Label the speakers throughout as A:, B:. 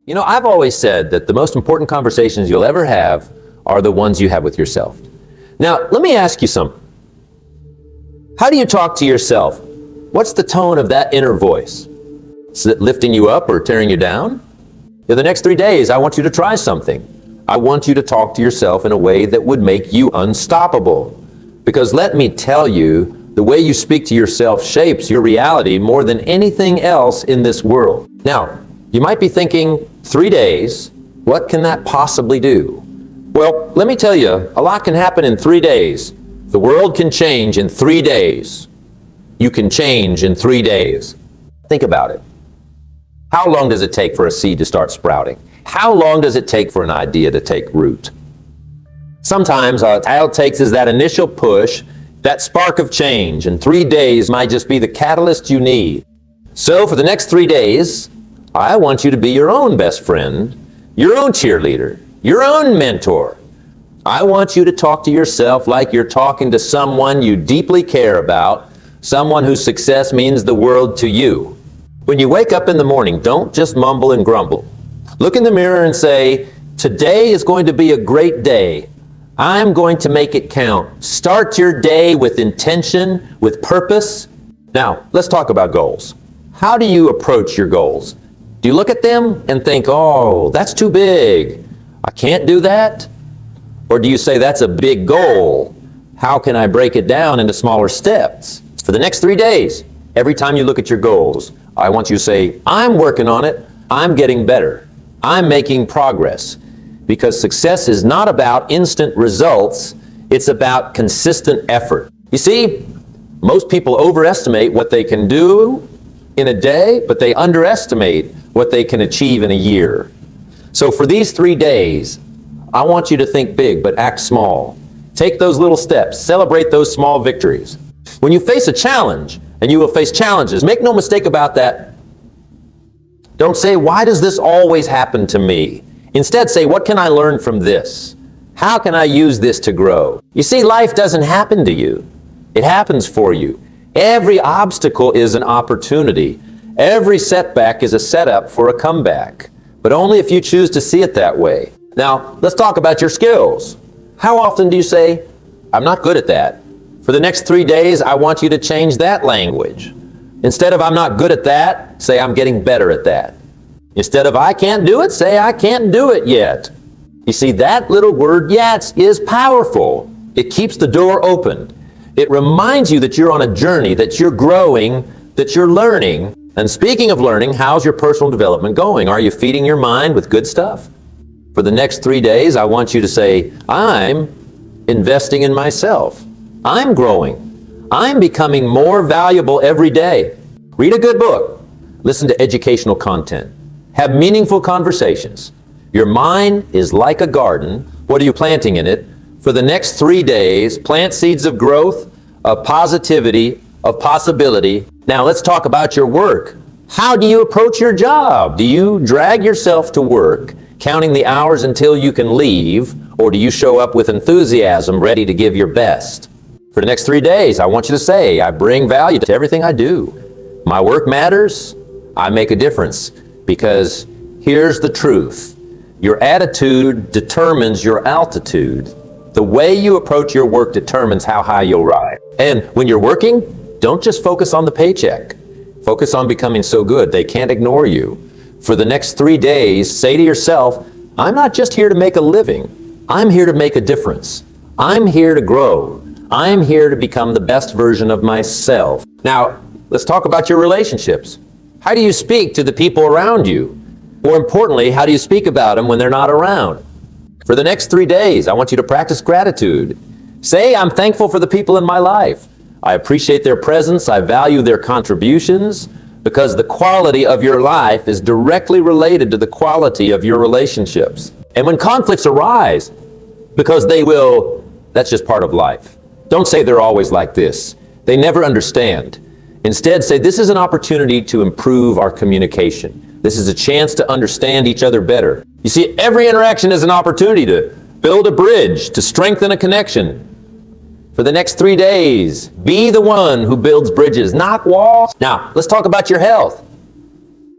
A: You know, I've always said that the most important conversations you'll ever have are the ones you have with yourself. Now, let me ask you something. How do you talk to yourself? What's the tone of that inner voice? Is it lifting you up or tearing you down? In the next 3 days, I want you to try something. I want you to talk to yourself in a way that would make you unstoppable. Because let me tell you, the way you speak to yourself shapes your reality more than anything else in this world. Now, you might be thinking, 3 days, what can that possibly do? Well, let me tell you, a lot can happen in 3 days. The world can change in 3 days. You can change in 3 days. Think about it. How long does it take for a seed to start sprouting? How long does it take for an idea to take root? Sometimes all it takes is that initial push, that spark of change, and 3 days might just be the catalyst you need. So for the next 3 days, I want you to be your own best friend, your own cheerleader, your own mentor. I want you to talk to yourself like you're talking to someone you deeply care about, someone whose success means the world to you. When you wake up in the morning, don't just mumble and grumble. Look in the mirror and say, today is going to be a great day. I'm going to make it count. Start your day with intention, with purpose. Now, let's talk about goals. How do you approach your goals? Do you look at them and think, oh, that's too big, I can't do that? Or do you say, that's a big goal, how can I break it down into smaller steps? For the next 3 days, every time you look at your goals, I want you to say, I'm working on it, I'm getting better, I'm making progress. Because success is not about instant results, it's about consistent effort. You see, most people overestimate what they can do in a day, but they underestimate what they can achieve in a year. So for these 3 days, I want you to think big, but act small. Take those little steps, celebrate those small victories. When you face a challenge, and you will face challenges, make no mistake about that. Don't say, why does this always happen to me? Instead, say, what can I learn from this? How can I use this to grow? You see, life doesn't happen to you. It happens for you. Every obstacle is an opportunity. Every setback is a setup for a comeback, but only if you choose to see it that way. Now, let's talk about your skills. How often do you say, I'm not good at that? For the next 3 days, I want you to change that language. Instead of I'm not good at that, say I'm getting better at that. Instead of I can't do it, say I can't do it yet. You see, that little word yet is powerful. It keeps the door open. It reminds you that you're on a journey, that you're growing, that you're learning. And speaking of learning, how's your personal development going? Are you feeding your mind with good stuff? For the next 3 days, I want you to say, I'm investing in myself. I'm growing. I'm becoming more valuable every day. Read a good book. Listen to educational content. Have meaningful conversations. Your mind is like a garden. What are you planting in it? For the next 3 days, plant seeds of growth, of positivity, of possibility. Now let's talk about your work. How do you approach your job? Do you drag yourself to work, counting the hours until you can leave, or do you show up with enthusiasm, ready to give your best? For the next 3 days, I want you to say, I bring value to everything I do. My work matters. I make a difference. Because here's the truth. Your attitude determines your altitude. The way you approach your work determines how high you'll rise. And when you're working, don't just focus on the paycheck. Focus on becoming so good they can't ignore you. For the next 3 days, say to yourself, I'm not just here to make a living. I'm here to make a difference. I'm here to grow. I'm here to become the best version of myself. Now, let's talk about your relationships. How do you speak to the people around you? More importantly, how do you speak about them when they're not around? For the next 3 days, I want you to practice gratitude. Say, I'm thankful for the people in my life. I appreciate their presence. I value their contributions, because the quality of your life is directly related to the quality of your relationships. And when conflicts arise, because they will, that's just part of life. Don't say they're always like this. They never understand. Instead, say this is an opportunity to improve our communication. This is a chance to understand each other better. You see, every interaction is an opportunity to build a bridge, to strengthen a connection. For the next 3 days, be the one who builds bridges, not walls. Now, let's talk about your health.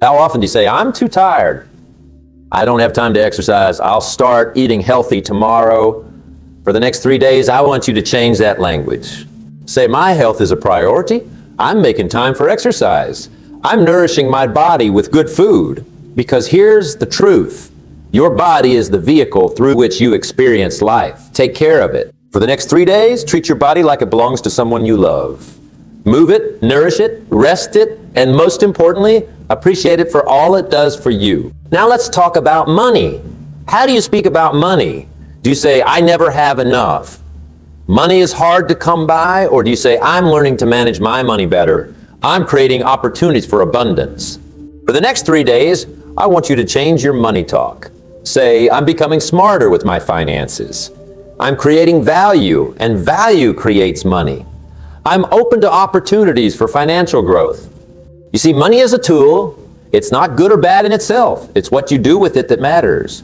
A: How often do you say, I'm too tired? I don't have time to exercise. I'll start eating healthy tomorrow. For the next 3 days, I want you to change that language. Say, my health is a priority. I'm making time for exercise. I'm nourishing my body with good food. Because here's the truth. Your body is the vehicle through which you experience life. Take care of it. For the next 3 days, treat your body like it belongs to someone you love. Move it, nourish it, rest it, and most importantly, appreciate it for all it does for you. Now let's talk about money. How do you speak about money? Do you say, I never have enough? Money is hard to come by? Or do you say, I'm learning to manage my money better? I'm creating opportunities for abundance. For the next 3 days, I want you to change your money talk. Say, I'm becoming smarter with my finances. I'm creating value, and value creates money. I'm open to opportunities for financial growth. You see, money is a tool. It's not good or bad in itself. It's what you do with it that matters.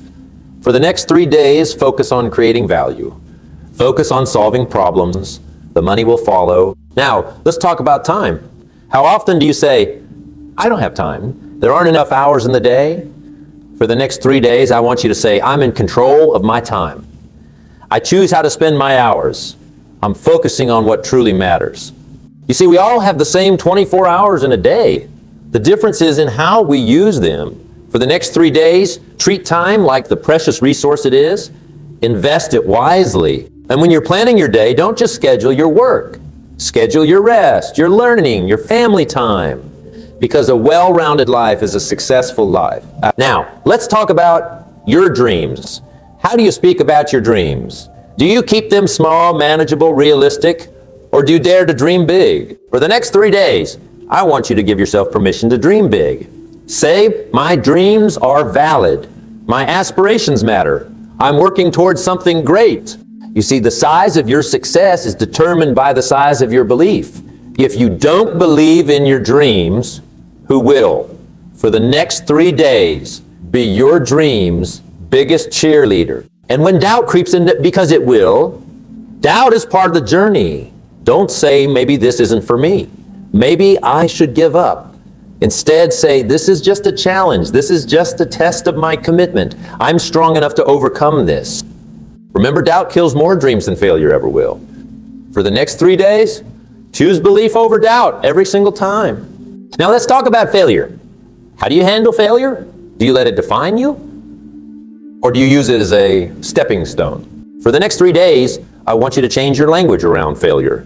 A: For the next 3 days, focus on creating value. Focus on solving problems. The money will follow. Now, let's talk about time. How often do you say, I don't have time. There aren't enough hours in the day. For the next 3 days, I want you to say, I'm in control of my time. I choose how to spend my hours. I'm focusing on what truly matters. You see, we all have the same 24 hours in a day. The difference is in how we use them. For the next 3 days, treat time like the precious resource it is. Invest it wisely. And when you're planning your day, don't just schedule your work. Schedule your rest, your learning, your family time. Because a well-rounded life is a successful life. Now, let's talk about your dreams. How do you speak about your dreams? Do you keep them small, manageable, realistic? Or do you dare to dream big? For the next 3 days, I want you to give yourself permission to dream big. Say, my dreams are valid. My aspirations matter. I'm working towards something great. You see, the size of your success is determined by the size of your belief. If you don't believe in your dreams, who will? For the next 3 days, be your dream's biggest cheerleader. And when doubt creeps in, because it will, doubt is part of the journey. Don't say, maybe this isn't for me. Maybe I should give up. Instead, say, this is just a challenge. This is just a test of my commitment. I'm strong enough to overcome this. Remember, doubt kills more dreams than failure ever will. For the next 3 days, choose belief over doubt every single time. Now let's talk about failure. How do you handle failure? Do you let it define you? Or do you use it as a stepping stone? For the next 3 days, I want you to change your language around failure.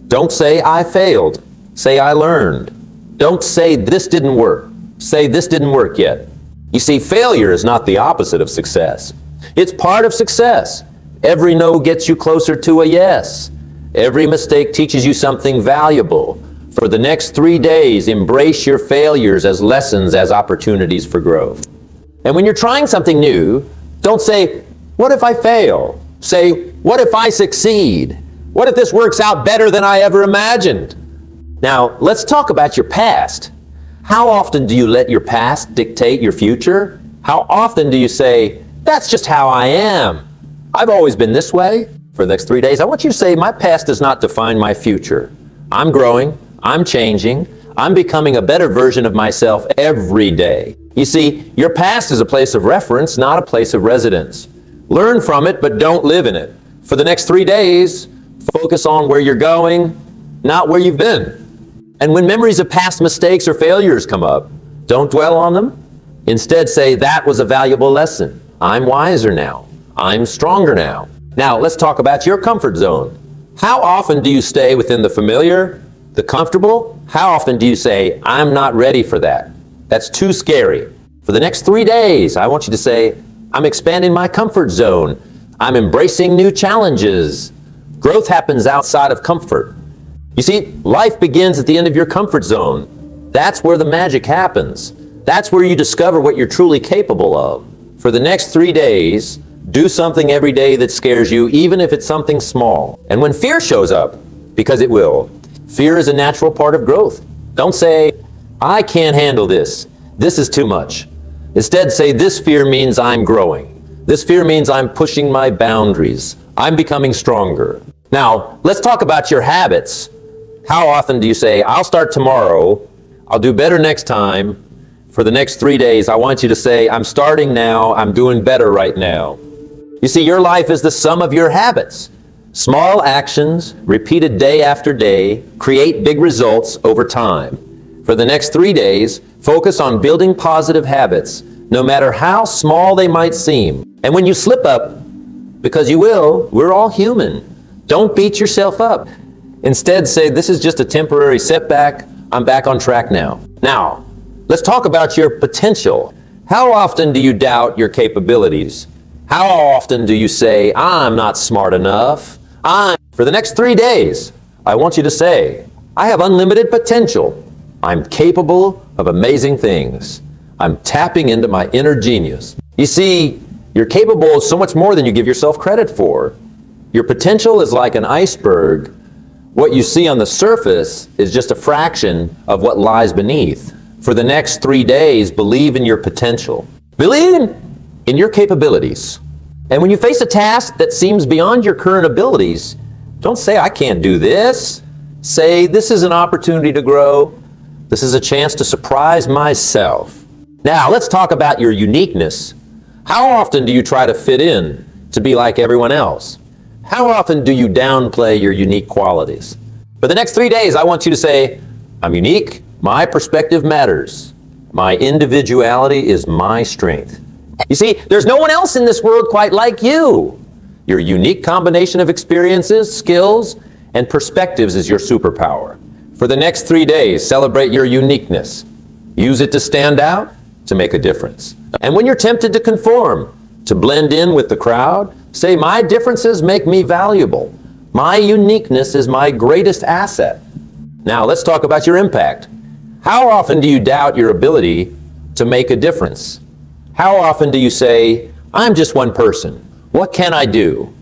A: Don't say, I failed. Say, I learned. Don't say, this didn't work. Say, this didn't work yet. You see, failure is not the opposite of success. It's part of success. Every no gets you closer to a yes. Every mistake teaches you something valuable. For the next 3 days, embrace your failures as lessons, as opportunities for growth. And when you're trying something new, don't say, what if I fail? Say, what if I succeed? What if this works out better than I ever imagined? Now, let's talk about your past. How often do you let your past dictate your future? How often do you say, that's just how I am? I've always been this way. For the next 3 days, I want you to say, my past does not define my future. I'm growing, I'm changing, I'm becoming a better version of myself every day. You see, your past is a place of reference, not a place of residence. Learn from it, but don't live in it. For the next 3 days, focus on where you're going, not where you've been. And when memories of past mistakes or failures come up, don't dwell on them. Instead, say, that was a valuable lesson. I'm wiser now. I'm stronger now. Now, let's talk about your comfort zone. How often do you stay within the familiar, the comfortable? How often do you say, I'm not ready for that? That's too scary. For the next 3 days, I want you to say, I'm expanding my comfort zone. I'm embracing new challenges. Growth happens outside of comfort. You see, life begins at the end of your comfort zone. That's where the magic happens. That's where you discover what you're truly capable of. For the next 3 days, do something every day that scares you, even if it's something small. And when fear shows up, because it will, fear is a natural part of growth. Don't say, I can't handle this. This is too much. Instead, say, this fear means I'm growing. This fear means I'm pushing my boundaries. I'm becoming stronger. Now, let's talk about your habits. How often do you say, I'll start tomorrow, I'll do better next time, For the next 3 days, I want you to say, I'm starting now, I'm doing better right now. You see, your life is the sum of your habits. Small actions, repeated day after day, create big results over time. For the next 3 days, focus on building positive habits, no matter how small they might seem. And when you slip up, because you will, we're all human, don't beat yourself up. Instead, say, this is just a temporary setback, I'm back on track now. Now, let's talk about your potential. How often do you doubt your capabilities? How often do you say, I'm not smart enough? For the next 3 days, I want you to say, I have unlimited potential. I'm capable of amazing things. I'm tapping into my inner genius. You see, you're capable of so much more than you give yourself credit for. Your potential is like an iceberg. What you see on the surface is just a fraction of what lies beneath. For the next 3 days, believe in your potential. Believe in your capabilities. And when you face a task that seems beyond your current abilities, don't say, I can't do this. Say, this is an opportunity to grow. This is a chance to surprise myself. Now, let's talk about your uniqueness. How often do you try to fit in, to be like everyone else? How often do you downplay your unique qualities? For the next 3 days, I want you to say, I'm unique. My perspective matters. My individuality is my strength. You see, there's no one else in this world quite like you. Your unique combination of experiences, skills, and perspectives is your superpower. For the next 3 days, celebrate your uniqueness. Use it to stand out, to make a difference. And when you're tempted to conform, to blend in with the crowd, say, my differences make me valuable. My uniqueness is my greatest asset. Now, let's talk about your impact. How often do you doubt your ability to make a difference? How often do you say, I'm just one person. What can I do?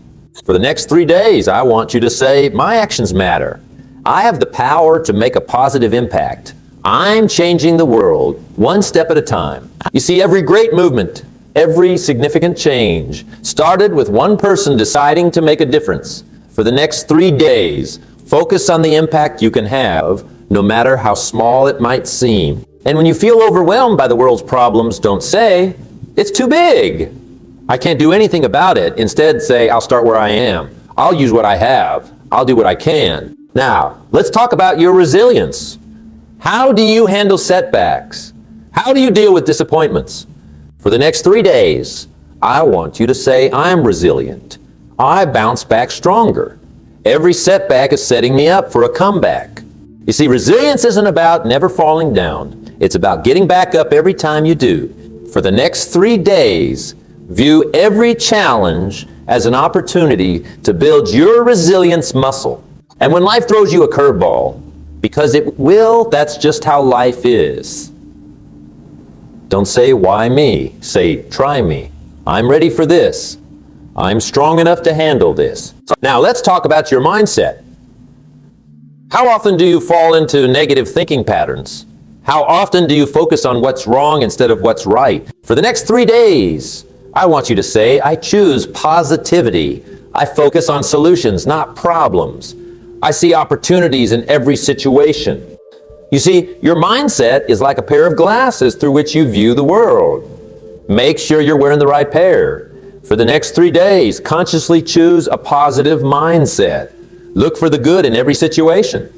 A: For the next 3 days, I want you to say, my actions matter. I have the power to make a positive impact. I'm changing the world one step at a time. You see, every great movement, every significant change started with one person deciding to make a difference. For the next 3 days, focus on the impact you can have, no matter how small it might seem. And when you feel overwhelmed by the world's problems, don't say, it's too big. I can't do anything about it. Instead, say, I'll start where I am. I'll use what I have. I'll do what I can. Now, let's talk about your resilience. How do you handle setbacks? How do you deal with disappointments? For the next 3 days, I want you to say, I'm resilient. I bounce back stronger. Every setback is setting me up for a comeback. You see, resilience isn't about never falling down. It's about getting back up every time you do. For the next 3 days, view every challenge as an opportunity to build your resilience muscle. And when life throws you a curveball, because it will, that's just how life is. Don't say, why me? Say, try me. I'm ready for this. I'm strong enough to handle this. Now, let's talk about your mindset. How often do you fall into negative thinking patterns? How often do you focus on what's wrong instead of what's right? For the next 3 days, I want you to say, I choose positivity. I focus on solutions, not problems. I see opportunities in every situation. You see, your mindset is like a pair of glasses through which you view the world. Make sure you're wearing the right pair. For the next 3 days, consciously choose a positive mindset. Look for the good in every situation.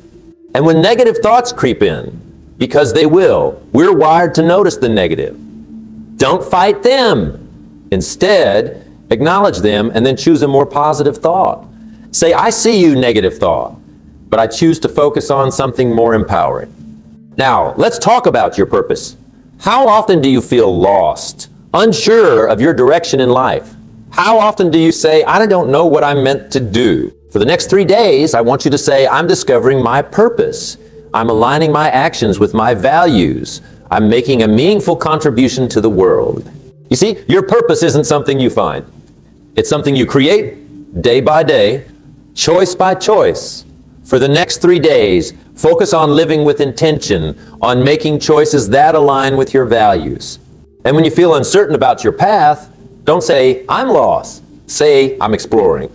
A: And when negative thoughts creep in, because they will, we're wired to notice the negative. Don't fight them. Instead, acknowledge them and then choose a more positive thought. Say, I see you, negative thought, but I choose to focus on something more empowering. Now, let's talk about your purpose. How often do you feel lost, unsure of your direction in life? How often do you say, I don't know what I'm meant to do? For the next 3 days, I want you to say, I'm discovering my purpose. I'm aligning my actions with my values. I'm making a meaningful contribution to the world. You see, your purpose isn't something you find. It's something you create day by day, choice by choice. For the next 3 days, focus on living with intention, on making choices that align with your values. And when you feel uncertain about your path, don't say, I'm lost. Say, I'm exploring.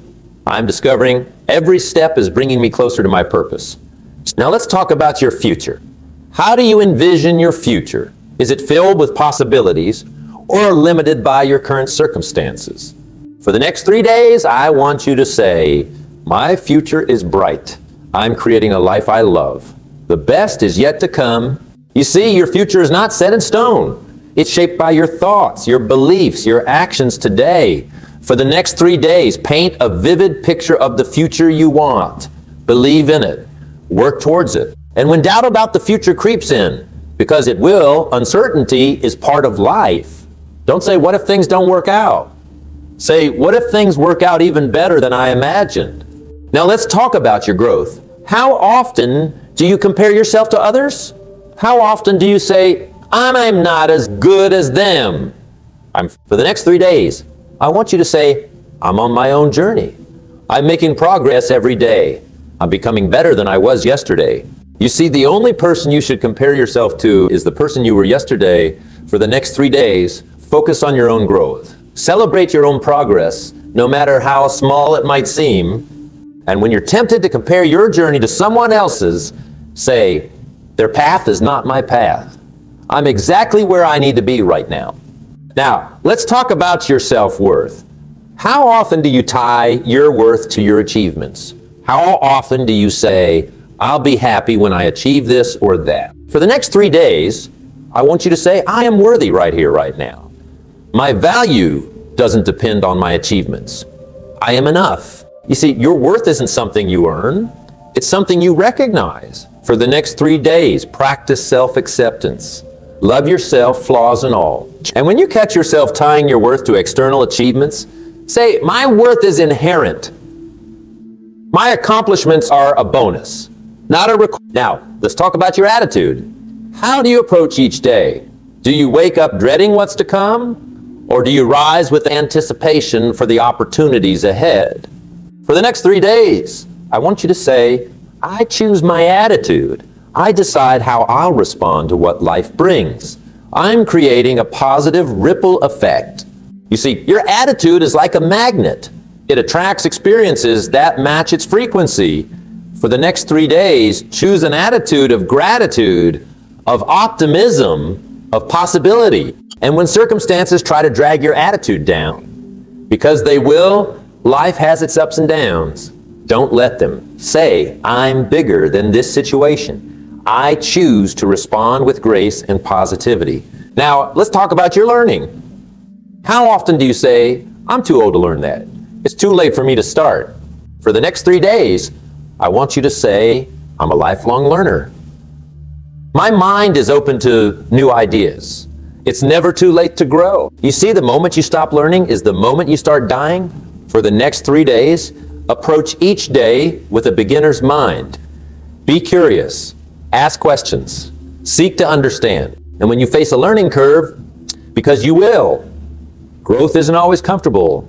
A: I'm discovering. Every step is bringing me closer to my purpose. Now let's talk about your future. How do you envision your future? Is it filled with possibilities or limited by your current circumstances? For the next 3 days, I want you to say, my future is bright. I'm creating a life I love. The best is yet to come. You see, your future is not set in stone. It's shaped by your thoughts, your beliefs, your actions today. For the next 3 days, paint a vivid picture of the future you want. Believe in it. Work towards it. And when doubt about the future creeps in, because it will, uncertainty is part of life. Don't say, what if things don't work out? Say, what if things work out even better than I imagined? Now let's talk about your growth. How often do you compare yourself to others? How often do you say, I'm not as good as them? For the next 3 days, I want you to say, I'm on my own journey. I'm making progress every day. I'm becoming better than I was yesterday. You see, the only person you should compare yourself to is the person you were yesterday. For the next 3 days, focus on your own growth. Celebrate your own progress, no matter how small it might seem. And when you're tempted to compare your journey to someone else's, say, their path is not my path. I'm exactly where I need to be right now. Now, let's talk about your self-worth. How often do you tie your worth to your achievements? How often do you say, I'll be happy when I achieve this or that? For the next 3 days, I want you to say, I am worthy right here, right now. My value doesn't depend on my achievements. I am enough. You see, your worth isn't something you earn. It's something you recognize. For the next 3 days, practice self-acceptance. Love yourself, flaws and all. And when you catch yourself tying your worth to external achievements, say, my worth is inherent. My accomplishments are a bonus, not a requirement. Now, let's talk about your attitude. How do you approach each day? Do you wake up dreading what's to come? Or do you rise with anticipation for the opportunities ahead? For the next 3 days, I want you to say, I choose my attitude. I decide how I'll respond to what life brings. I'm creating a positive ripple effect. You see, your attitude is like a magnet. It attracts experiences that match its frequency. For the next 3 days, choose an attitude of gratitude, of optimism, of possibility. And when circumstances try to drag your attitude down, because they will, life has its ups and downs. Don't let them. Say, I'm bigger than this situation. I choose to respond with grace and positivity. Now, let's talk about your learning. How often do you say, I'm too old to learn that? It's too late for me to start. For the next 3 days, I want you to say, I'm a lifelong learner. My mind is open to new ideas. It's never too late to grow. You see, the moment you stop learning is the moment you start dying. For the next 3 days, approach each day with a beginner's mind. Be curious. Ask questions. Seek to understand. And when you face a learning curve, because you will, growth isn't always comfortable.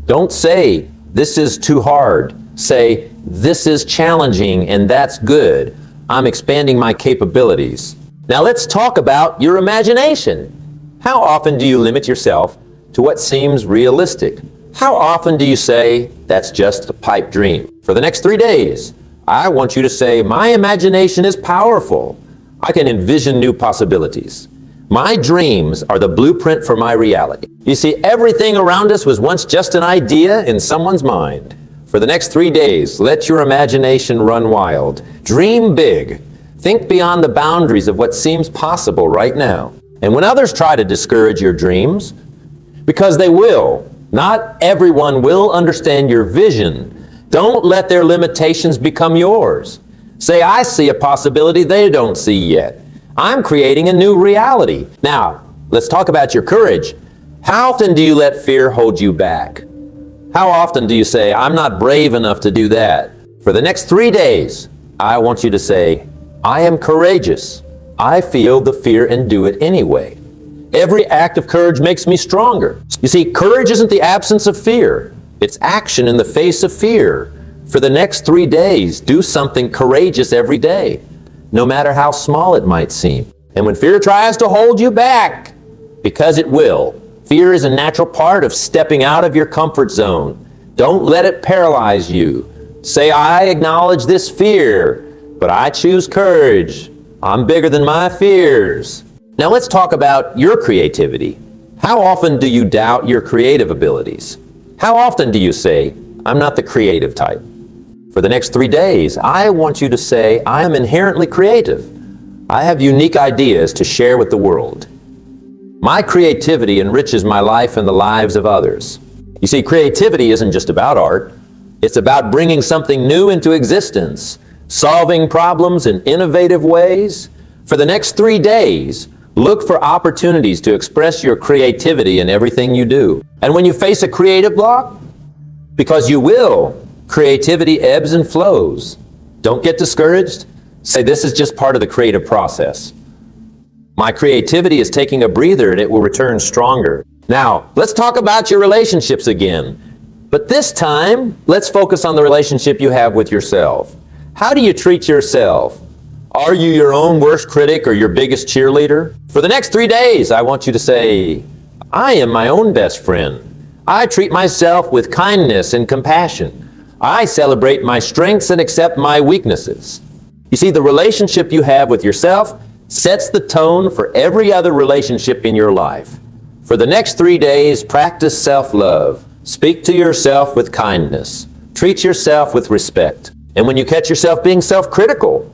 A: Don't say, this is too hard. Say, this is challenging and that's good. I'm expanding my capabilities. Now let's talk about your imagination. How often do you limit yourself to what seems realistic? How often do you say, that's just a pipe dream? For the next 3 days, I want you to say, my imagination is powerful. I can envision new possibilities. My dreams are the blueprint for my reality. You see, everything around us was once just an idea in someone's mind. For the next 3 days, let your imagination run wild. Dream big. Think beyond the boundaries of what seems possible right now. And when others try to discourage your dreams, because they will, not everyone will understand your vision. Don't let their limitations become yours. Say, I see a possibility they don't see yet. I'm creating a new reality. Now, let's talk about your courage. How often do you let fear hold you back? How often do you say, I'm not brave enough to do that? For the next 3 days, I want you to say, I am courageous. I feel the fear and do it anyway. Every act of courage makes me stronger. You see, courage isn't the absence of fear. It's action in the face of fear. For the next 3 days, do something courageous every day, no matter how small it might seem. And when fear tries to hold you back, because it will, fear is a natural part of stepping out of your comfort zone. Don't let it paralyze you. Say, I acknowledge this fear, but I choose courage. I'm bigger than my fears. Now let's talk about your creativity. How often do you doubt your creative abilities? How often do you say, I'm not the creative type? For the next 3 days, I want you to say, I am inherently creative. I have unique ideas to share with the world. My creativity enriches my life and the lives of others. You see, creativity isn't just about art. It's about bringing something new into existence, solving problems in innovative ways. For the next 3 days, look for opportunities to express your creativity in everything you do. And when you face a creative block, because you will, creativity ebbs and flows. Don't get discouraged. Say, this is just part of the creative process. My creativity is taking a breather and it will return stronger. Now, let's talk about your relationships again. But this time, let's focus on the relationship you have with yourself. How do you treat yourself? Are you your own worst critic or your biggest cheerleader? For the next 3 days, I want you to say, I am my own best friend. I treat myself with kindness and compassion. I celebrate my strengths and accept my weaknesses. You see, the relationship you have with yourself sets the tone for every other relationship in your life. For the next 3 days, practice self-love. Speak to yourself with kindness. Treat yourself with respect. And when you catch yourself being self-critical,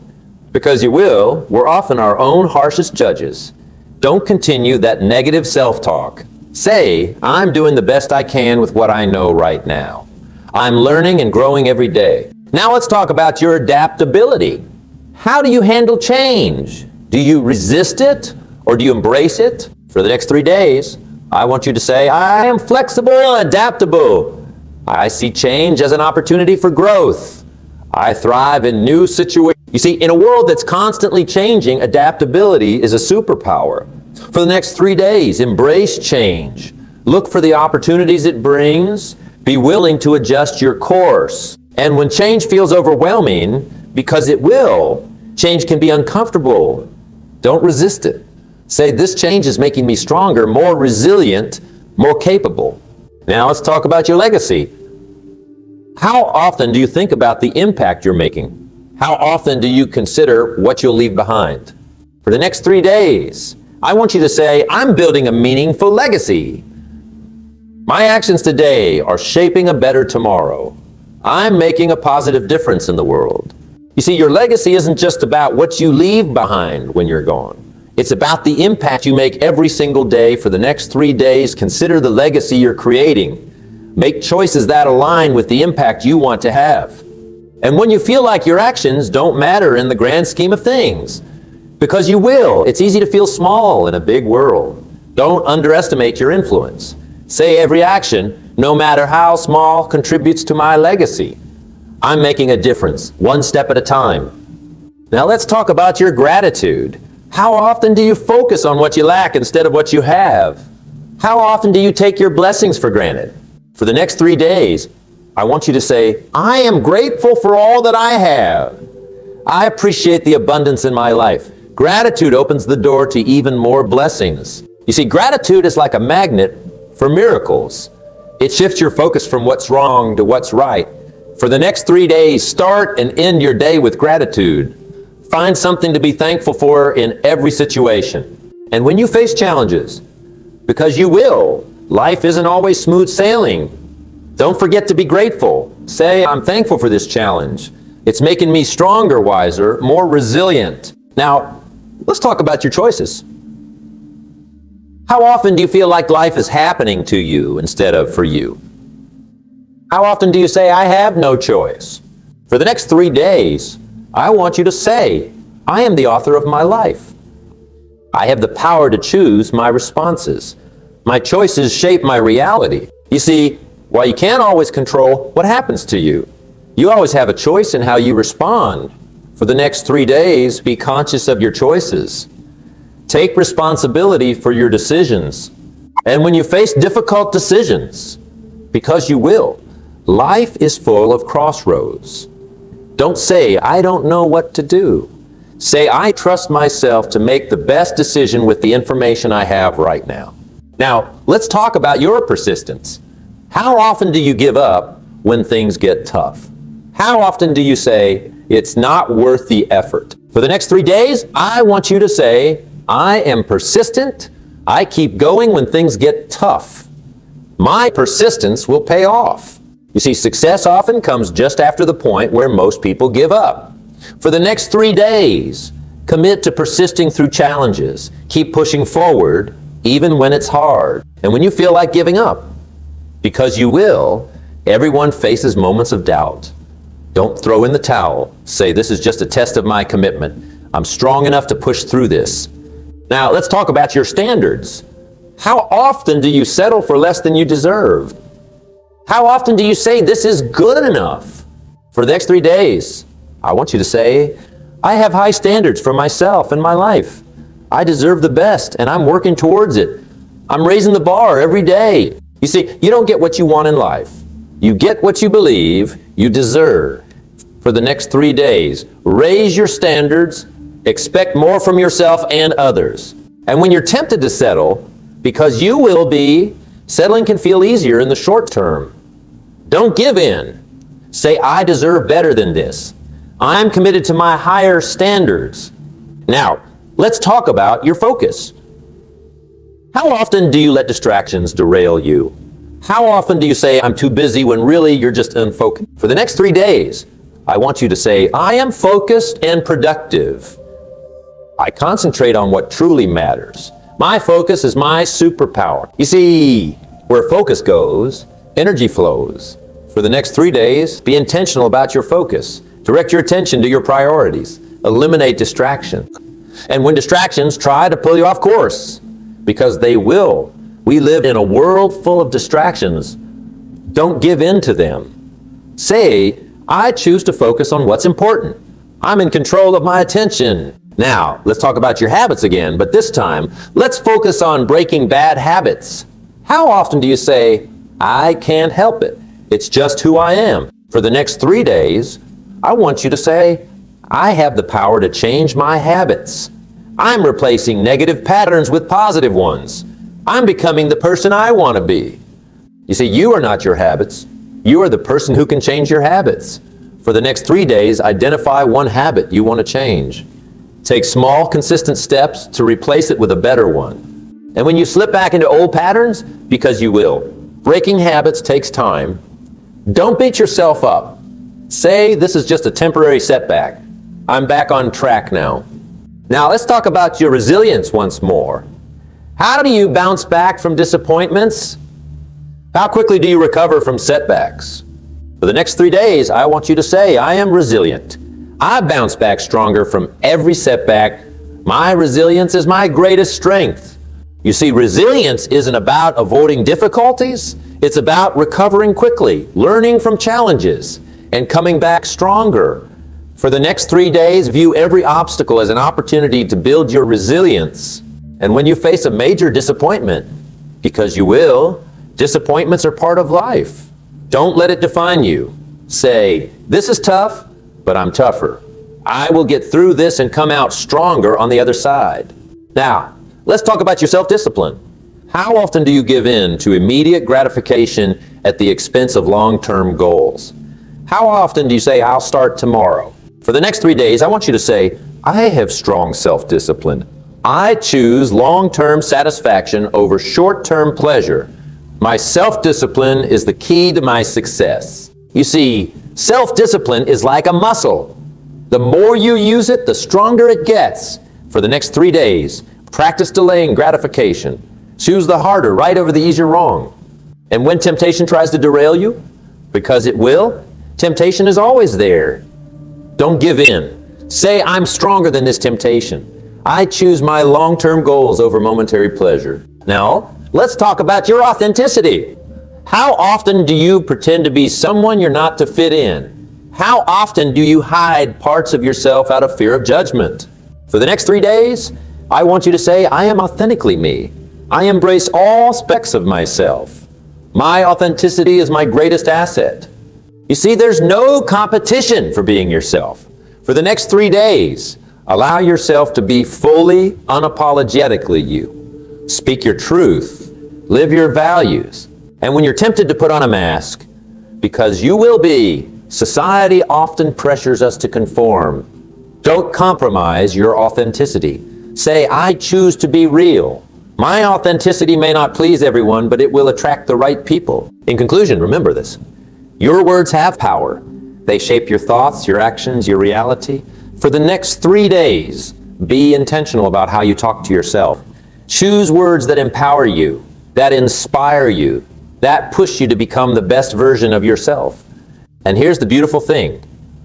A: because you will, we're often our own harshest judges, don't continue that negative self-talk. Say, I'm doing the best I can with what I know right now. I'm learning and growing every day. Now let's talk about your adaptability. How do you handle change? Do you resist it or do you embrace it? For the next 3 days, I want you to say, I am flexible and adaptable. I see change as an opportunity for growth. I thrive in new situations. You see, in a world that's constantly changing, adaptability is a superpower. For the next 3 days, embrace change. Look for the opportunities it brings. Be willing to adjust your course. And when change feels overwhelming, because it will, change can be uncomfortable. Don't resist it. Say, this change is making me stronger, more resilient, more capable. Now let's talk about your legacy. How often do you think about the impact you're making? How often do you consider what you'll leave behind? For the next 3 days, I want you to say, I'm building a meaningful legacy. My actions today are shaping a better tomorrow. I'm making a positive difference in the world. You see, your legacy isn't just about what you leave behind when you're gone. It's about the impact you make every single day. For the next 3 days, consider the legacy you're creating. Make choices that align with the impact you want to have. And when you feel like your actions don't matter in the grand scheme of things, because you will, it's easy to feel small in a big world. Don't underestimate your influence. Say every action, no matter how small, contributes to my legacy. I'm making a difference, one step at a time. Now let's talk about your gratitude. How often do you focus on what you lack instead of what you have? How often do you take your blessings for granted? For the next 3 days, I want you to say, I am grateful for all that I have. I appreciate the abundance in my life. Gratitude opens the door to even more blessings. You see, gratitude is like a magnet for miracles. It shifts your focus from what's wrong to what's right. For the next 3 days, start and end your day with gratitude. Find something to be thankful for in every situation. And when you face challenges, because you will, life isn't always smooth sailing. Don't forget to be grateful. Say, I'm thankful for this challenge. It's making me stronger, wiser, more resilient. Now, let's talk about your choices. How often do you feel like life is happening to you instead of for you? How often do you say, I have no choice? For the next 3 days, I want you to say, I am the author of my life. I have the power to choose my responses. My choices shape my reality. You see, while you can't always control what happens to you, you always have a choice in how you respond. For the next 3 days, be conscious of your choices. Take responsibility for your decisions. And when you face difficult decisions, because you will, life is full of crossroads. Don't say, I don't know what to do. Say, I trust myself to make the best decision with the information I have right now. Now, let's talk about your persistence. How often do you give up when things get tough? How often do you say, it's not worth the effort? For the next 3 days, I want you to say, I am persistent. I keep going when things get tough. My persistence will pay off. You see, success often comes just after the point where most people give up. For the next 3 days, commit to persisting through challenges. Keep pushing forward, even when it's hard. And when you feel like giving up, because you will, everyone faces moments of doubt. Don't throw in the towel. Say, this is just a test of my commitment. I'm strong enough to push through this. Now, let's talk about your standards. How often do you settle for less than you deserve? How often do you say, this is good enough? For the next 3 days, I want you to say, I have high standards for myself and my life. I deserve the best, and I'm working towards it. I'm raising the bar every day. You see, you don't get what you want in life. You get what you believe you deserve. For the next 3 days, raise your standards, expect more from yourself and others. And when you're tempted to settle, because you will be, settling can feel easier in the short term. Don't give in. Say, I deserve better than this. I'm committed to my higher standards. Now, let's talk about your focus. How often do you let distractions derail you? How often do you say, I'm too busy, when really you're just unfocused? For the next 3 days, I want you to say, I am focused and productive. I concentrate on what truly matters. My focus is my superpower. You see, where focus goes, energy flows. For the next 3 days, be intentional about your focus. Direct your attention to your priorities. Eliminate distraction. And when distractions try to pull you off course, because they will. We live in a world full of distractions. Don't give in to them. Say, I choose to focus on what's important. I'm in control of my attention. Now, let's talk about your habits again, but this time, let's focus on breaking bad habits. How often do you say, I can't help it. It's just who I am. For the next 3 days, I want you to say, I have the power to change my habits. I'm replacing negative patterns with positive ones. I'm becoming the person I want to be. You see, you are not your habits. You are the person who can change your habits. For the next 3 days, identify one habit you want to change. Take small, consistent steps to replace it with a better one. And when you slip back into old patterns, because you will, breaking habits takes time, don't beat yourself up. Say, this is just a temporary setback. I'm back on track now. Now, let's talk about your resilience once more. How do you bounce back from disappointments? How quickly do you recover from setbacks? For the next 3 days, I want you to say, I am resilient. I bounce back stronger from every setback. My resilience is my greatest strength. You see, resilience isn't about avoiding difficulties. It's about recovering quickly, learning from challenges, and coming back stronger. For the next 3 days, view every obstacle as an opportunity to build your resilience. And when you face a major disappointment, because you will, disappointments are part of life. Don't let it define you. Say, this is tough, but I'm tougher. I will get through this and come out stronger on the other side. Now, let's talk about your self-discipline. How often do you give in to immediate gratification at the expense of long-term goals? How often do you say, I'll start tomorrow? For the next 3 days, I want you to say, I have strong self-discipline. I choose long-term satisfaction over short-term pleasure. My self-discipline is the key to my success. You see, self-discipline is like a muscle. The more you use it, the stronger it gets. For the next 3 days, practice delaying gratification. Choose the harder right over the easier wrong. And when temptation tries to derail you, because it will, temptation is always there. Don't give in. Say, I'm stronger than this temptation. I choose my long-term goals over momentary pleasure. Now, let's talk about your authenticity. How often do you pretend to be someone you're not to fit in? How often do you hide parts of yourself out of fear of judgment? For the next 3 days, I want you to say, I am authentically me. I embrace all aspects of myself. My authenticity is my greatest asset. You see, there's no competition for being yourself. For the next 3 days, allow yourself to be fully, unapologetically you. Speak your truth. Live your values. And when you're tempted to put on a mask, because you will be, society often pressures us to conform. Don't compromise your authenticity. Say, I choose to be real. My authenticity may not please everyone, but it will attract the right people. In conclusion, remember this. Your words have power. They shape your thoughts, your actions, your reality. For the next 3 days, be intentional about how you talk to yourself. Choose words that empower you, that inspire you, that push you to become the best version of yourself. And here's the beautiful thing.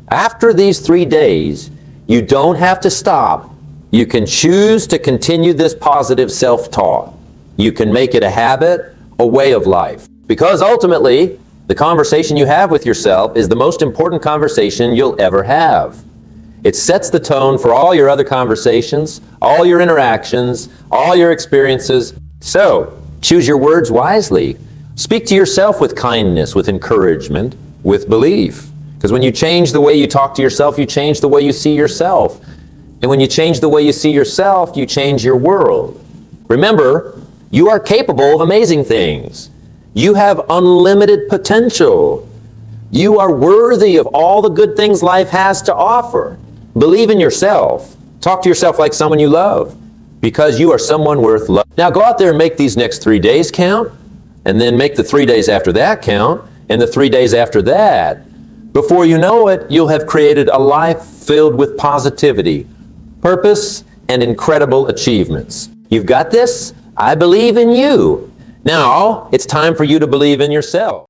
A: After these 3 days, you don't have to stop. You can choose to continue this positive self-talk. You can make it a habit, a way of life. Because ultimately, the conversation you have with yourself is the most important conversation you'll ever have. It sets the tone for all your other conversations, all your interactions, all your experiences. So, choose your words wisely. Speak to yourself with kindness, with encouragement, with belief. Because when you change the way you talk to yourself, you change the way you see yourself. And when you change the way you see yourself, you change your world. Remember, you are capable of amazing things. You have unlimited potential. You are worthy of all the good things life has to offer. Believe in yourself. Talk to yourself like someone you love, because you are someone worth love. Now go out there and make these next 3 days count, and then make the 3 days after that count, and the 3 days after that. Before you know it, you'll have created a life filled with positivity, purpose, and incredible achievements. You've got this. I believe in you. Now, it's time for you to believe in yourself.